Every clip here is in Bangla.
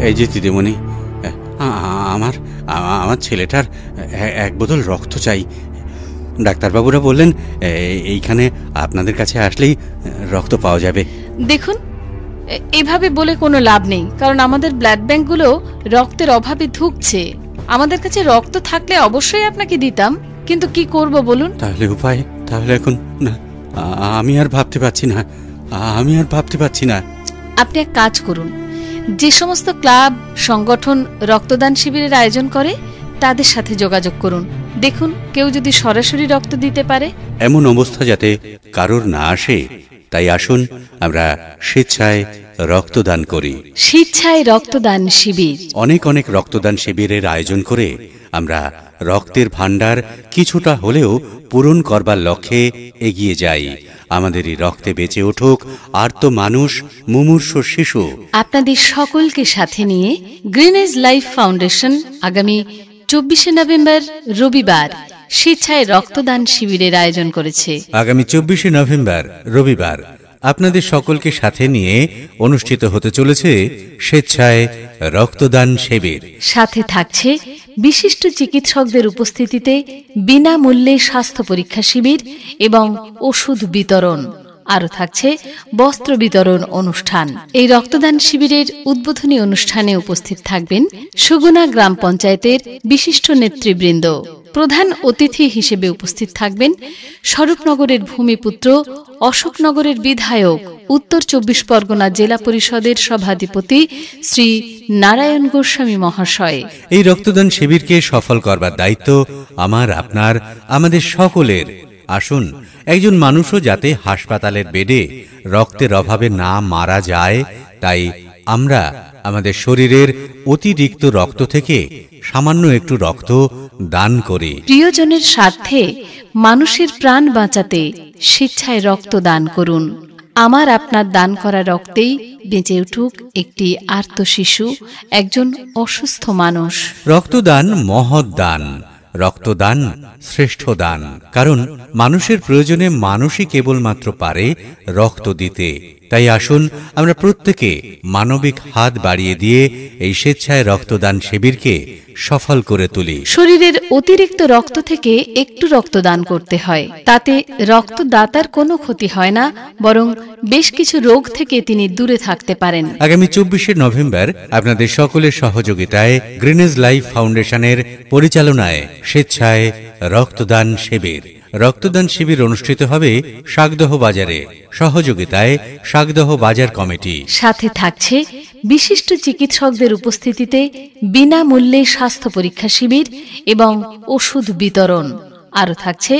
এই যে দিদিমণি, আমার আমার ছেলেটার এক বোতল রক্ত চাই। ডাক্তারবাবুরা বললেন এইখানে আপনাদের কাছে আসলেই রক্ত পাওয়া যাবে। দেখুন, এভাবে বলে কোনো লাভ নেই, কারণ আমাদের ব্লাড ব্যাংকগুলো রক্তের অভাবে ধুঁকছে। আমাদের কাছে রক্ত থাকলে অবশ্যই আপনাকে দিতাম, কিন্তু কি করব বলুন। তাহলে উপায়? তাহলে এখন না, আমি আর ভাবতে পারছি না। আপনি এক কাজ করুন, যে সমস্ত ক্লাব সংগঠন রক্তদান শিবিরের আয়োজন করে তাদের সাথে যোগাযোগ করুন। দেখুন কেউ যদি সরাসরি রক্ত দিতে পারে। এমন অবস্থা যাতে কারোর না আসে, তাই আসুন আমরা স্বেচ্ছায় রক্তদান করি। স্বেচ্ছায় রক্তদান শিবির। অনেক অনেক রক্তদান শিবিরের আয়োজন করে আমরা রক্তের ভাণ্ডার কিছুটা হলেও পূরণ করবার লক্ষ্যে এগিয়ে যাই। আমাদের এই রক্তে বেঁচে উঠুক আর্ত মানুষ, মুমূর্ষু শিশু। আপনাদের সকলকে সাথে নিয়ে গ্রিন এজ লাইফ ফাউন্ডেশন আগামী 24শে নভেম্বর রবিবার স্বেচ্ছায় রক্তদান শিবিরের আয়োজন করেছে। আগামী 24শে নভেম্বর রবিবার আপনাদের সকলকে সাথে নিয়ে অনুষ্ঠিত হতে চলেছে স্বেচ্ছায় রক্তদান শিবির। সাথে থাকছে বিশিষ্ট চিকিৎসকদের উপস্থিতিতে বিনামূল্যে স্বাস্থ্য পরীক্ষা শিবির এবং ওষুধ বিতরণ। আরও থাকছে বস্ত্র বিতরণ অনুষ্ঠান। এই রক্তদান শিবিরের উদ্বোধনী অনুষ্ঠানে উপস্থিত থাকবেন সুগুনা গ্রাম পঞ্চায়েতের বিশিষ্ট নেতৃবৃন্দ। প্রধান অতিথি হিসেবে উপস্থিত থাকবেন স্বরূপনগরের ভূমিপুত্র, অশোকনগরের বিধায়ক, উত্তর 24 পরগনা জেলা পরিষদের সভাধিপতি শ্রী নারায়ণ গোস্বামী মহাশয়। এই রক্তদান শিবিরকে সফল করবার দায়িত্ব আমার, আপনার, আমাদের সকলের। আসুন, একজন মানুষও যাতে হাসপাতালের বেডে রক্তের অভাবে না মারা যায়, তাই আমরা আমাদের শরীরের অতিরিক্ত রক্ত থেকে সামান্য একটু রক্ত দান করি। প্রিয়জনের স্বার্থে মানুষের প্রাণ বাঁচাতে স্বেচ্ছায় রক্ত দান করুন। আমার আপনার দান করা রক্তেই বেঁচে উঠুক একটি আর্ত শিশু, একজন অসুস্থ মানুষ। রক্তদান মহৎ দান, রক্তদান শ্রেষ্ঠ দান। কারণ মানুষের প্রয়োজনে মানুষই কেবলমাত্র পারে রক্ত দিতে। তাই আসুন আমরা প্রত্যেকে মানবিক হাত বাড়িয়ে দিয়ে এই স্বেচ্ছায় রক্তদান শিবিরকে সফল করে তুলি। শরীরের অতিরিক্ত রক্ত থেকে একটু রক্তদান করতে হয়, তাতে রক্তদাতার কোনো ক্ষতি হয় না, বরং বেশ কিছু রোগ থেকে তিনি দূরে থাকতে পারেন। আগামী 24শে নভেম্বর আপনাদের সকলের সহযোগিতায় গ্রিন এজ লাইফ ফাউন্ডেশনের পরিচালনায় স্বেচ্ছায় রক্তদান শিবির। রক্তদান শিবির অনুষ্ঠিত হবে শাকদহ বাজারে। সহযোগিতায় শাকদহ বাজার কমিটি। সাথে থাকছে বিশিষ্ট চিকিৎসকদের উপস্থিতিতে বিনামূল্যে স্বাস্থ্য পরীক্ষা শিবির এবং ওষুধ বিতরণ। আরও থাকছে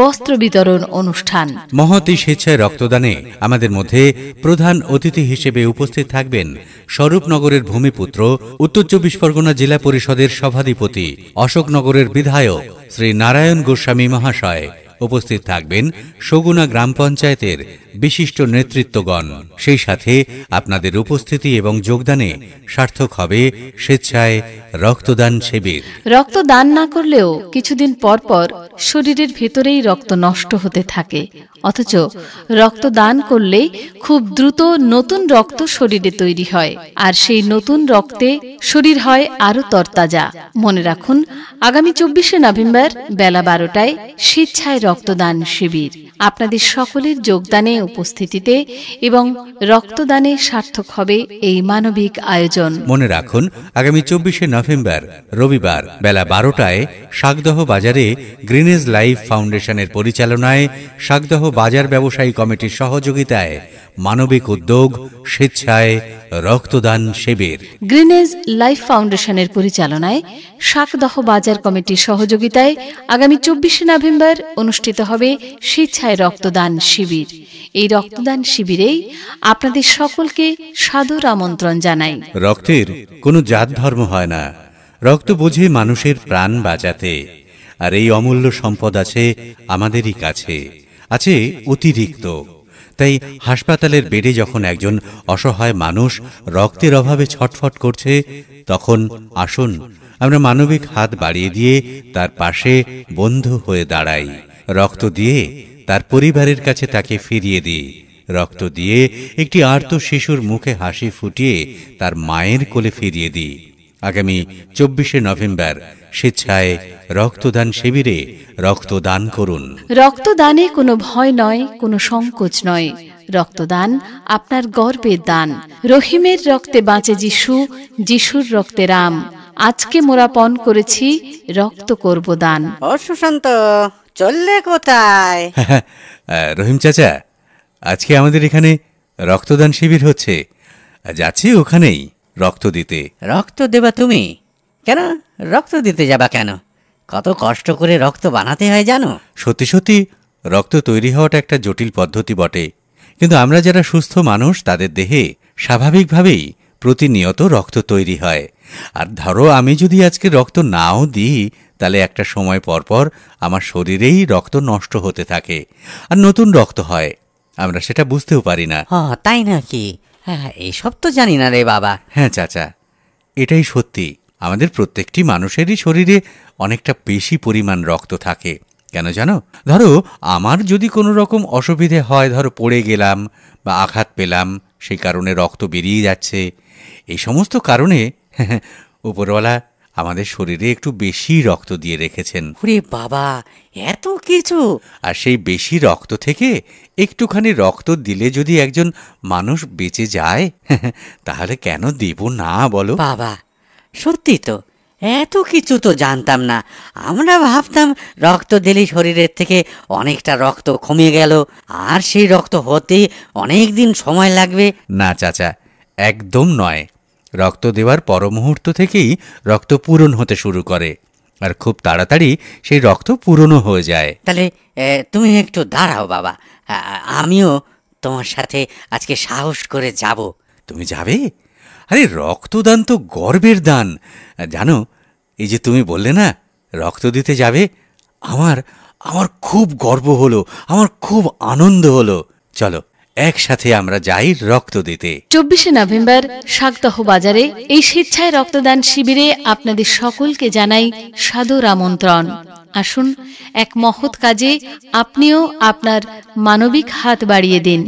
বস্ত্র বিতরণ অনুষ্ঠান। মহৎ এই স্বেচ্ছায় রক্তদানে আমাদের মধ্যে প্রধান অতিথি হিসেবে উপস্থিত থাকবেন স্বরূপনগরের ভূমিপুত্র, উত্তর 24 পরগনা জেলা পরিষদের সভাধিপতি, অশোকনগরের বিধায়ক শ্রী নারায়ণ গোস্বামী মহাশয়। উপস্থিত থাকবেন সগুনা গ্রাম পঞ্চায়েতের বিশিষ্ট নেতৃত্বগণ। সেই সাথে আপনাদের উপস্থিতি এবং যোগদানে সার্থক হবে স্বেচ্ছায় রক্তদান শিবির। রক্তদান না করলেও কিছুদিন পর পর শরীরের ভেতরেই রক্ত নষ্ট হতে থাকে, অথচ রক্তদান করলে খুব দ্রুত নতুন রক্ত শরীরে তৈরি হয়, আর সেই নতুন রক্তে শরীর হয় আরো তরতাজা। মনে রাখুন, আগামী 24শে নভেম্বর বেলা 12টায় স্বেচ্ছায় রক্তদান শিবির। আপনাদের সকলের যোগদানে, উপস্থিতিতে এবং রক্তদানে সার্থক হবে এই মানবিক আয়োজন। মনে রাখুন, আগামী 24শে নভেম্বর রবিবার বেলা 12টায় শাকদহ বাজারে গ্রিন এজ লাইফ ফাউন্ডেশনের পরিচালনায় শাকদহ বাজার ব্যবসায়ী কমিটির সহযোগিতায় মানবিক উদ্যোগ স্বেচ্ছায় রক্তদান শিবির। গ্রিন এজ লাইফ ফাউন্ডেশনের পরিচালনায় শাকদহ বাজার কমিটির সহযোগিতায় আগামী 24শে নভেম্বর অনুষ্ঠিত হবে স্বেচ্ছায় রক্তদান শিবির। এই রক্তদান শিবিরেই আপনাদের সকলকে সাদর আমন্ত্রণ জানাই। রক্তের কোনো জাত ধর্ম হয় না, রক্ত বুঝে মানুষের প্রাণ বাঁচাতে। আর এই অমূল্য সম্পদ আছে আমাদেরই কাছে, আছে অতিরিক্ত। তাই হাসপাতালের বেডে যখন একজন অসহায় মানুষ রক্তের অভাবে ছটফট করছে, তখন আসুন আমরা মানবিক হাত বাড়িয়ে দিয়ে তার পাশে বন্ধু হয়ে দাঁড়াই। রক্ত দিয়ে তার পরিবারের কাছে তাকে ফিরিয়ে দিই। রক্ত দিয়ে একটি আর্ত শিশুর মুখে হাসি ফুটিয়ে তার মায়ের কোলে ফিরিয়ে দিই। আগামী 24শে নভেম্বর স্বেচ্ছায় রক্তদান শিবিরে রক্তদান করুন। রক্তদানে কোনো ভয় নয়, কোনো সংকোচ নয়। রক্তদান আপনার গর্বের দান। রহিমের রক্তে বাঁচে যিশু, যিশুর রক্তে রাম। আজকে মোরা পণ করেছি, রক্ত করব দান। ও সুশান্ত, চললে কোথায়? রহিম চাচা, আজকে আমাদের এখানে রক্তদান শিবির হচ্ছে, যাচ্ছি ওখানেই রক্ত দিতে। রক্ত দেবা তুমি? কেন রক্ত দিতে যাবা কেন? কত কষ্ট করে রক্ত বানাতে হয় জানো? সত্যি সত্যি রক্ত তৈরি হওয়াটা একটা জটিল পদ্ধতি বটে, কিন্তু আমরা যারা সুস্থ মানুষ তাদের দেহে স্বাভাবিকভাবেই প্রতিনিয়ত রক্ত তৈরি হয়। আর ধরো আমি যদি আজকে রক্ত নাও দিই, তাহলে একটা সময় পর পর আমার শরীরেই রক্ত নষ্ট হতে থাকে আর নতুন রক্ত হয়, আমরা সেটা বুঝতেও পারি না। তাই নাকি? হ্যাঁ, এসব তো জানি না রে বাবা। হ্যাঁ চাচা, এটাই সত্যি। আমাদের প্রত্যেকটি মানুষেরই শরীরে অনেকটা বেশি পরিমাণ রক্ত থাকে। কেন জানো? ধরো আমার যদি কোনো রকম অসুবিধে হয়, ধরো পড়ে গেলাম বা আঘাত পেলাম, সেই কারণে রক্ত বেরিয়ে যাচ্ছে, এই সমস্ত কারণে উপরওয়ালা আমাদের শরীরে একটু বেশি রক্ত দিয়ে রেখেছেন। ওরে বাবা, এত কিছু! আর সেই বেশি রক্ত থেকে একটুখানি রক্ত দিলে যদি একজন মানুষ বেঁচে যায়, তাহলে কেন দেব না বলো? বাবা, সত্যি তো, এত কিছু তো জানতাম না। আমরা ভাবতাম রক্ত দিলে শরীরের থেকে অনেকটা রক্ত কমে গেল, আর সেই রক্ত হতে অনেক দিন সময় লাগবে। না চাচা, একদম নয়। রক্ত দেওয়ার পর মুহূর্ত থেকেই রক্ত পূরণ হতে শুরু করে, আর খুব তাড়াতাড়ি সেই রক্ত পূরণও হয়ে যায়। তাহলে তুমি একটু দাঁড়াও বাবা, আমিও তোমার সাথে আজকে সাহস করে যাব। তুমি যাবে? আরে রক্তদান তো গর্বের দান, জানো? এই যে তুমি বললে না রক্ত দিতে যাবে, আমার আমার খুব গর্ব হলো, আমার খুব আনন্দ হলো। চলো একসাথে আমরা যাই রক্ত দিতে। 24শে নভেম্বর শাকদহ বাজারে এই স্বেচ্ছায় রক্তদান শিবিরে আপনাদের সকলকে জানাই সাদর আমন্ত্রণ। আসুন, এক মহৎ কাজে আপনিও আপনার মানবিক হাত বাড়িয়ে দিন।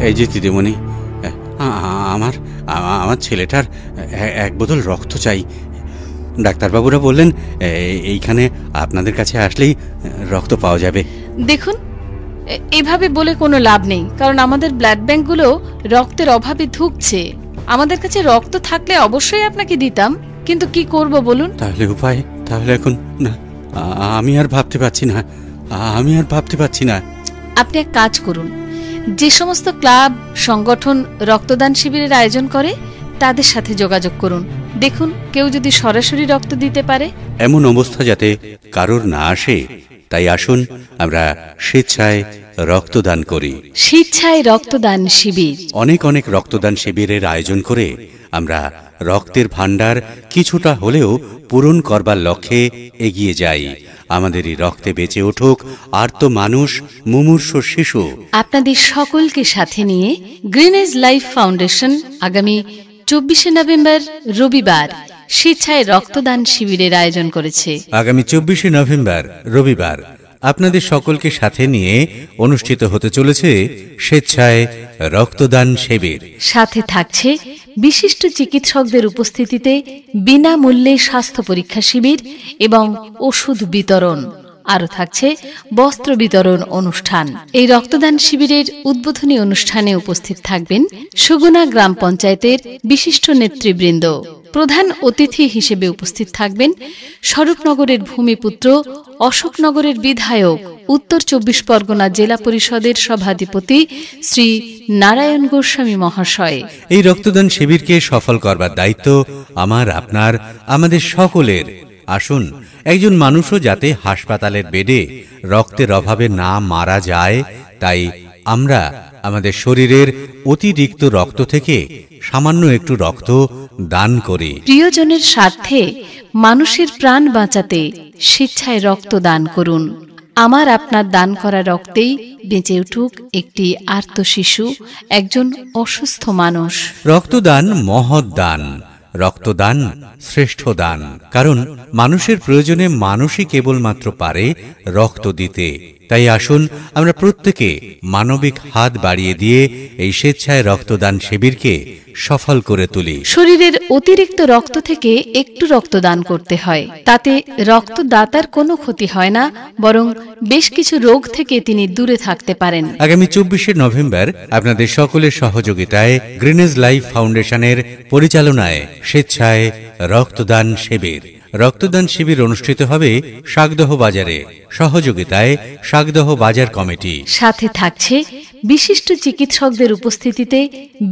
এই যে দিদিমণি, আমার আমার ছেলেটার এক বোতল রক্ত চাই। ডাক্তারবাবুরা বললেন এইখানে আপনাদের কাছে আসলেই রক্ত পাওয়া যাবে। দেখুন, এভাবে বলে কোনো লাভ নেই, কারণ আমাদের ব্লাড ব্যাংকগুলো রক্তের অভাবে ধুঁকছে। আমাদের কাছে রক্ত থাকলে অবশ্যই আপনাকে দিতাম, কিন্তু কি করব বলুন? তাহলে উপায়? তাহলে এখন না, আমি আর ভাবতে পারছি না, আমি আর ভাবতে পারছি না। আপনি এক কাজ করুন, যে সমস্ত ক্লাব সংগঠন রক্তদান শিবিরের আয়োজন করে তাদের সাথে যোগাযোগ করুন। দেখুন কেউ যদি সরাসরি রক্ত দিতে পারে। এমন অবস্থা যাতে কারোর না আসে, তাই আসুন আমরা স্বেচ্ছায় রক্তদান করি। স্বেচ্ছায় রক্তদান শিবির। অনেক অনেক রক্তদান শিবিরের আয়োজন করে আমরা রক্তের ভাণ্ডার কিছুটা হলেও পূরণ করবার লক্ষ্যে এগিয়ে যাই। আমাদের এই রক্তে বেঁচে উঠুক আর্ত মানুষ, মুমূর্ষ শিশু। আপনাদের সকলকে সাথে নিয়ে গ্রিনেজ লাইফ ফাউন্ডেশন আগামী 24শে নভেম্বর রবিবার স্বেচ্ছায় রক্তদান শিবিরের আয়োজন করেছে। আগামী 24শে নভেম্বর রবিবার আপনাদের সকলকে সাথে নিয়ে অনুষ্ঠিত হতে চলেছে স্বেচ্ছায় রক্তদান শিবির। সাথে থাকছে বিশিষ্ট চিকিৎসকদের উপস্থিতিতে বিনামূল্যে স্বাস্থ্য পরীক্ষা শিবির এবং ওষুধ বিতরণ। আরও থাকছে বস্ত্র বিতরণ অনুষ্ঠান। এই রক্তদান শিবিরের উদ্বোধনী অনুষ্ঠানে উপস্থিত থাকবেন সুগুনা গ্রাম পঞ্চায়েতের বিশিষ্ট নেতৃবৃন্দ। প্রধান অতিথি হিসেবে উপস্থিত থাকবেন স্বরূপনগরের ভূমিপুত্র, অশোকনগরের বিধায়ক, উত্তর 24 পরগনা জেলা পরিষদের সভাধিপতি শ্রী নারায়ণ গোস্বামী মহাশয়। এই রক্তদান শিবিরকে সফল করবার দায়িত্ব আমার, আপনার, আমাদের সকলের। আসুন, একজন মানুষও যাতে হাসপাতালের বেডে রক্তের অভাবে না মারা যায়, তাই আমরা আমাদের শরীরের অতিরিক্ত রক্ত থেকে সামান্য একটু রক্ত দান করি। প্রিয়জনের স্বার্থে মানুষের প্রাণ বাঁচাতে স্বেচ্ছায় রক্ত দান করুন। আমার আপনার দান করা রক্তেই বেঁচে উঠুক একটি আর্ত শিশু, একজন অসুস্থ মানুষ। রক্তদান মহৎ দান। রক্তদান শ্রেষ্ঠ দান, কারণ মানুষের প্রয়োজনে মানুষই কেবলমাত্র পারে রক্ত দিতে। তাই আসুন আমরা প্রত্যেকে মানবিক হাত বাড়িয়ে দিয়ে এই স্বেচ্ছায় রক্তদান শিবিরকে সফল করে তুলি। শরীরের অতিরিক্ত রক্ত থেকে একটু রক্তদান করতে হয়, তাতে রক্তদাতার কোনো ক্ষতি হয় না, বরং বেশ কিছু রোগ থেকে তিনি দূরে থাকতে পারেন। আগামী 24শে নভেম্বর আপনাদের সকলের সহযোগিতায় গ্রিনেজ লাইফ ফাউন্ডেশনের পরিচালনায় স্বেচ্ছায় রক্তদান শিবির। রক্তদান শিবির অনুষ্ঠিত হবে শাকদহ বাজারে, সহযোগিতায় শাকদহ বাজার কমিটি। সাথে থাকছে বিশিষ্ট চিকিৎসকদের উপস্থিতিতে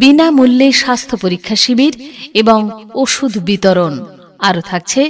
বিনামূল্যে স্বাস্থ্য পরীক্ষা শিবির এবং ওষুধ বিতরণ। আরও থাকছে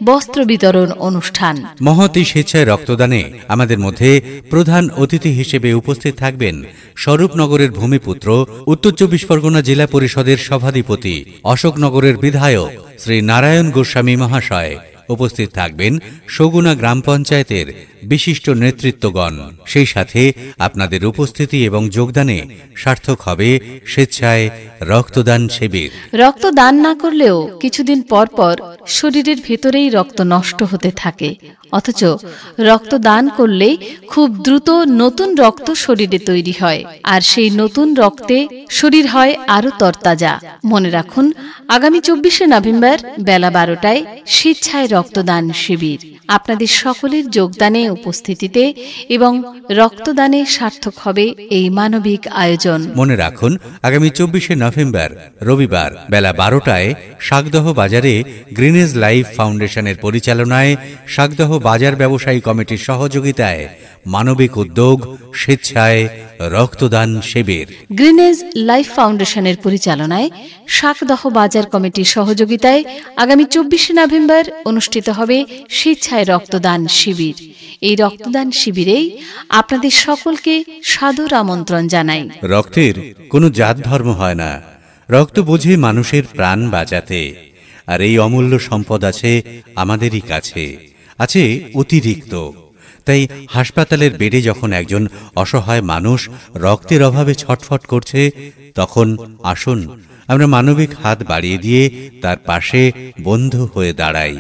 বস্ত্র বিতরণ অনুষ্ঠান। মহৎ এই স্বেচ্ছায় রক্তদানে আমাদের মধ্যে প্রধান অতিথি হিসেবে উপস্থিত থাকবেন স্বরূপনগরের ভূমিপুত্র, উত্তর 24 পরগনা জেলা পরিষদের সভাধিপতি, অশোকনগরের বিধায়ক শ্রী নারায়ণ গোস্বামী মহাশয়। উপস্থিত থাকবেন সগুনা গ্রাম পঞ্চায়েতের বিশিষ্ট নেতৃত্বগণ। সেই সাথে আপনাদের উপস্থিতি এবং যোগদানে সার্থক হবে স্বেচ্ছায় রক্তদান শিবির। রক্তদান না করলেও কিছুদিন পর পর শরীরের ভেতরেই রক্ত নষ্ট হতে থাকে, অথচ রক্তদান করলে খুব দ্রুত নতুন রক্ত শরীরে তৈরি হয়, আর সেই নতুন রক্তে শরীর হয় আরো তরতাজা। মনে রাখুন, আগামী 24শে নভেম্বর বেলা 12টায় স্বেচ্ছায় রক্তদান শিবির। আপনাদের সকলের যোগদানে, উপস্থিতিতে এবং রক্তদানে সার্থক হবে এই মানবিক আয়োজন। মনে রাখুন, আগামী 24শে নভেম্বর রবিবার বেলা 12টায় শাকদহ বাজারে গ্রিনেজ লাইফ ফাউন্ডেশনের পরিচালনায় শাকদহ বাজার ব্যবসায়ী কমিটির সহযোগিতায় মানবিক উদ্যোগ স্বেচ্ছায় রক্তদান শিবির। গ্রিনেজ লাইফ ফাউন্ডেশনের পরিচালনায় শাকদহ বাজার কমিটির সহযোগিতায় আগামী 24শে নভেম্বর অনুষ্ঠিত হবে স্বেচ্ছায় রক্তদান শিবির। এই রক্তদান শিবিরেই আপনাদের সকলকে সাদর আমন্ত্রণ জানাই। রক্তের কোনো জাত ধর্ম হয় না, রক্ত বোঝে মানুষের প্রাণ বাঁচাতে। আর এই অমূল্য সম্পদ আছে আমাদেরই কাছে, আছে অতিরিক্ত। তাই হাসপাতালের বেডে যখন একজন অসহায় মানুষ রক্তের অভাবে ছটফট করছে, তখন আসুন আমরা মানবিক হাত বাড়িয়ে দিয়ে তার পাশে বন্ধু হয়ে দাঁড়াই।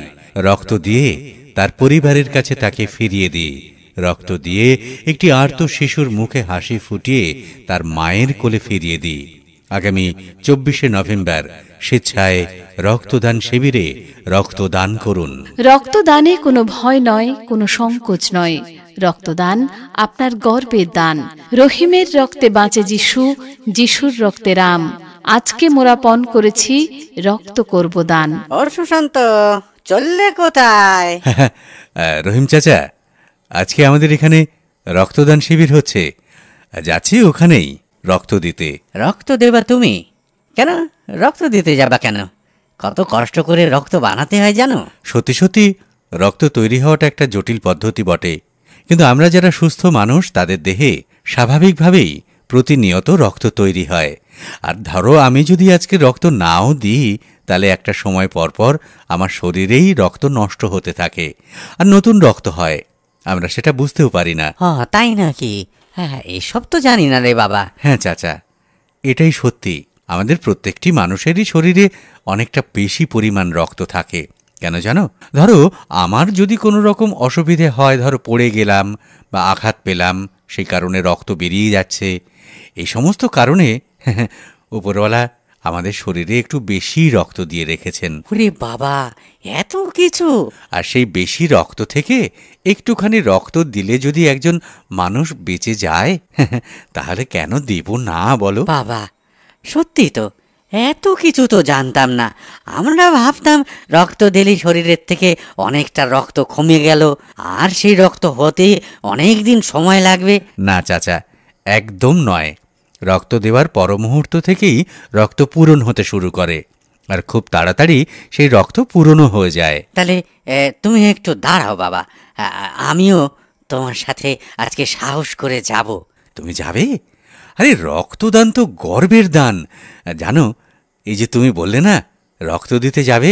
রক্ত দিয়ে তার পরিবারের কাছে তাকে ফিরিয়ে দিই। রক্ত দিয়ে একটি আর্ত শিশুর মুখে হাসি ফুটিয়ে তার মায়ের কোলে ফিরিয়ে দিই। আগামী 24শে নভেম্বর স্বেচ্ছায় রক্তদান শিবিরে রক্তদান করুন। রক্তদানে কোনো ভয় নয়, কোনো সংকোচ নয়। রক্তদান আপনার গর্বের দান। রহিমের রক্তে বাঁচে যিশু, যিশুর রক্তে রাম। আজকে মোরা পণ করেছি, রক্ত করব দান। ওর সুশান্ত, চললে কোথায়? রহিম চাচা, আজকে আমাদের এখানে রক্তদান শিবির হচ্ছে, যাচ্ছি ওখানেই রক্ত দিতে। রক্ত দেবা তুমি? কেন রক্ত দিতে যাবা কেন? কত কষ্ট করে রক্ত বানাতে হয় জানো? সত্যি সত্যি রক্ত তৈরি হওয়াটা একটা জটিল পদ্ধতি বটে, কিন্তু আমরা যারা সুস্থ মানুষ তাদের দেহে স্বাভাবিকভাবেই প্রতিনিয়ত রক্ত তৈরি হয়। আর ধরো আমি যদি আজকে রক্ত নাও দিই, তাহলে একটা সময় পর পর আমার শরীরেই রক্ত নষ্ট হতে থাকে আর নতুন রক্ত হয়, আমরা সেটা বুঝতেও পারি না। তাই নাকি? হ্যাঁ, এসব তো জানি না রে বাবা। হ্যাঁ চাচা, এটাই সত্যি। আমাদের প্রত্যেকটি মানুষেরই শরীরে অনেকটা বেশি পরিমাণ রক্ত থাকে। কেন জানো? ধরো আমার যদি কোনো রকম অসুবিধে হয়, ধরো পড়ে গেলাম বা আঘাত পেলাম, সেই কারণে রক্ত বেরিয়ে যাচ্ছে। এই সমস্ত কারণে উপরওয়ালা আমাদের শরীরে একটু বেশি রক্ত দিয়ে রেখেছেন। ওরে বাবা, এত কিছু! আর সেই বেশি রক্ত থেকে একটুখানি রক্ত দিলে যদি একজন মানুষ বেঁচে যায়, তাহলে কেন দেব না বলো? বাবা, সত্যি তো, এত কিছু তো জানতাম না। আমরা ভাবতাম রক্ত দিলে শরীরের থেকে অনেকটা রক্ত কমে গেল, আর সেই রক্ত হতে অনেক দিন সময় লাগবে। না চাচা, একদম নয়। রক্ত দেওয়ার পর মুহূর্ত থেকেই রক্ত পূরণ হতে শুরু করে, আর খুব তাড়াতাড়ি সেই রক্ত পূরণও হয়ে যায়। তাহলে তুমি একটু দাঁড়াও বাবা, আমিও তোমার সাথে আজকে সাহস করে যাব। তুমি যাবে? আরে রক্তদান তো গর্বের দান, জানো? এই যে তুমি বললে না রক্ত দিতে যাবে,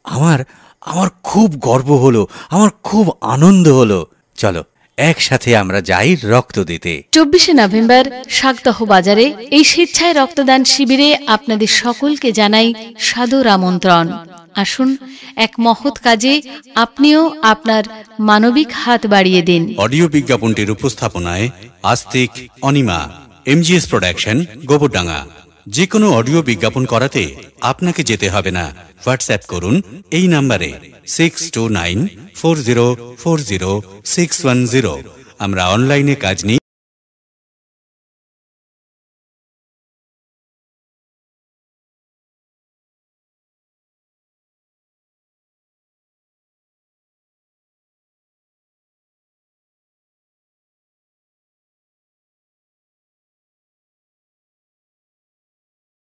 আমার খুব গর্ব হলো, আমার খুব আনন্দ হলো। চলো একসাথে আমরা যাই রক্ত দিতে। 24শে নভেম্বর শাকদহ বাজারে এই স্বেচ্ছায় রক্তদান শিবিরে আপনাদের সকলকে জানাই সাদর আমন্ত্রণ। আসুন এক মহৎ কাজে আপনিও আপনার মানবিক হাত বাড়িয়ে দিন। অডিও বিজ্ঞাপনটির উপস্থাপনায় আস্তিক, অনিমা, এমজিএস প্রোডাকশন, গোবরডাঙ্গা। যে কোনো অডিও বিজ্ঞাপন করাতে আপনাকে যেতে হবে না। হোয়াটসঅ্যাপ করুন এই নাম্বারে 6294040610। আমরা অনলাইনে কাজ নিই।